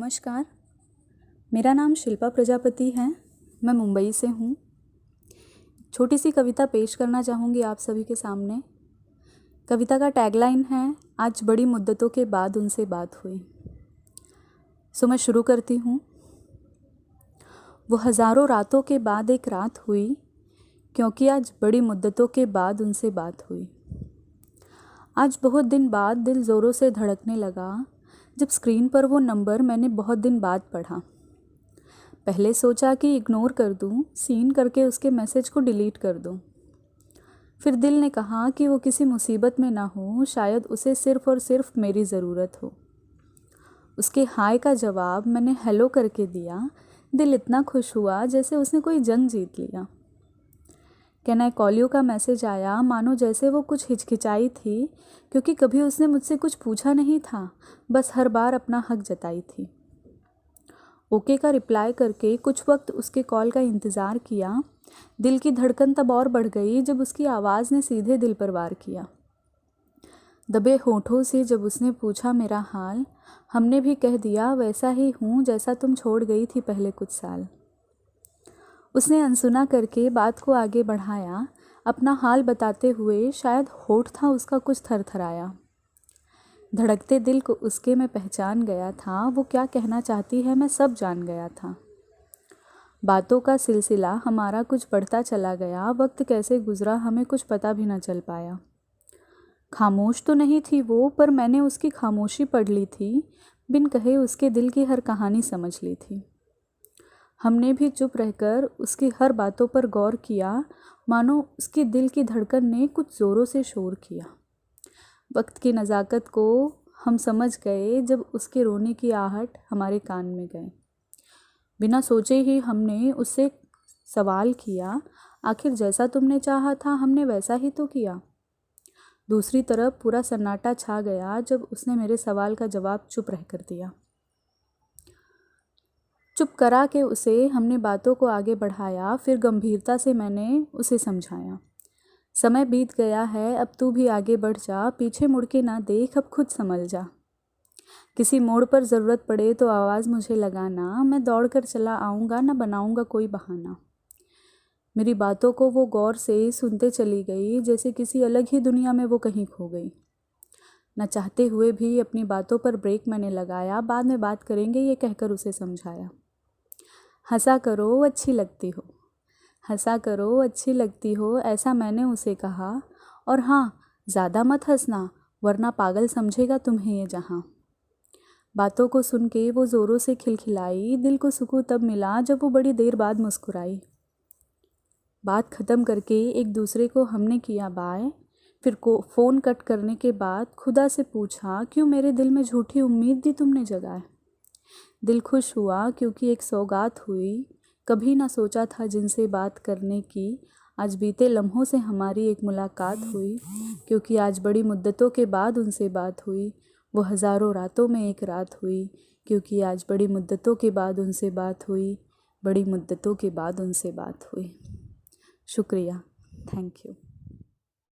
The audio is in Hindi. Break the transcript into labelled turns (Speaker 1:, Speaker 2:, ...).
Speaker 1: नमस्कार, मेरा नाम शिल्पा प्रजापति है। मैं मुंबई से हूँ। छोटी सी कविता पेश करना चाहूँगी आप सभी के सामने। कविता का टैगलाइन है, आज बड़ी मुद्दतों के बाद उनसे बात हुई। सो मैं शुरू करती हूँ। वो हज़ारों रातों के बाद एक रात हुई, क्योंकि आज बड़ी मुद्दतों के बाद उनसे बात हुई। आज बहुत दिन बाद दिल ज़ोरों से धड़कने लगा, जब स्क्रीन पर वो नंबर मैंने बहुत दिन बाद पढ़ा। पहले सोचा कि इग्नोर कर दूं, सीन करके उसके मैसेज को डिलीट कर दूं। फिर दिल ने कहा कि वो किसी मुसीबत में ना हो, शायद उसे सिर्फ़ और सिर्फ मेरी ज़रूरत हो। उसके हाय का जवाब मैंने हेलो करके दिया। दिल इतना खुश हुआ जैसे उसने कोई जंग जीत लिया। कैन आई कॉल यू का मैसेज आया, मानो जैसे वो कुछ हिचकिचाई थी, क्योंकि कभी उसने मुझसे कुछ पूछा नहीं था, बस हर बार अपना हक जताई थी। ओके का रिप्लाई करके कुछ वक्त उसके कॉल का इंतज़ार किया। दिल की धड़कन तब और बढ़ गई जब उसकी आवाज़ ने सीधे दिल पर वार किया। दबे होठों से जब उसने पूछा मेरा हाल, हमने भी कह दिया वैसा ही हूँ जैसा तुम छोड़ गई थी पहले कुछ साल। उसने अनसुना करके बात को आगे बढ़ाया, अपना हाल बताते हुए, शायद होठ था उसका कुछ थरथराया। धड़कते दिल को उसके मैं पहचान गया था, वो क्या कहना चाहती है मैं सब जान गया था। बातों का सिलसिला हमारा कुछ बढ़ता चला गया, वक्त कैसे गुजरा हमें कुछ पता भी न चल पाया। खामोश तो नहीं थी वो, पर मैंने उसकी खामोशी पढ़ ली थी, बिन कहे उसके दिल की हर कहानी समझ ली थी। हमने भी चुप रहकर उसकी हर बातों पर गौर किया, मानो उसके दिल की धड़कन ने कुछ ज़ोरों से शोर किया। वक्त की नज़ाकत को हम समझ गए जब उसके रोने की आहट हमारे कान में गए। बिना सोचे ही हमने उससे सवाल किया, आखिर जैसा तुमने चाहा था हमने वैसा ही तो किया। दूसरी तरफ पूरा सन्नाटा छा गया जब उसने मेरे सवाल का जवाब चुप रह कर दिया। चुप करा के उसे हमने बातों को आगे बढ़ाया, फिर गंभीरता से मैंने उसे समझाया। समय बीत गया है, अब तू भी आगे बढ़ जा, पीछे मुड़ के ना देख, अब खुद संभल जा। किसी मोड़ पर ज़रूरत पड़े तो आवाज़ मुझे लगाना, मैं दौड़ कर चला आऊँगा, ना बनाऊँगा कोई बहाना। मेरी बातों को वो गौर से सुनते चली गई, जैसे किसी अलग ही दुनिया में वो कहीं खो गई। न चाहते हुए भी अपनी बातों पर ब्रेक मैंने लगाया, बाद में बात करेंगे ये कहकर उसे समझाया। हंसा करो अच्छी लगती हो, हंसा करो अच्छी लगती हो, ऐसा मैंने उसे कहा। और हाँ, ज़्यादा मत हंसना, वरना पागल समझेगा तुम्हें ये जहाँ। बातों को सुन के वो ज़ोरों से खिलखिलाई, दिल को सुकून तब मिला जब वो बड़ी देर बाद मुस्कुराई। बात ख़त्म करके एक दूसरे को हमने किया बाय, फिर को फ़ोन कट करने के बाद खुदा से पूछा, क्यों मेरे दिल में झूठी उम्मीद दी तुमने जगाए। दिल खुश हुआ क्योंकि एक सौगात हुई, कभी ना सोचा था जिनसे बात करने की। आज बीते लम्हों से हमारी एक मुलाकात हुई, क्योंकि आज बड़ी मुद्दतों के बाद उनसे बात हुई। वो हज़ारों रातों में एक रात हुई, क्योंकि आज बड़ी मुद्दतों के बाद उनसे बात हुई, बड़ी मुद्दतों के बाद उनसे बात हुई। शुक्रिया, थैंक यू।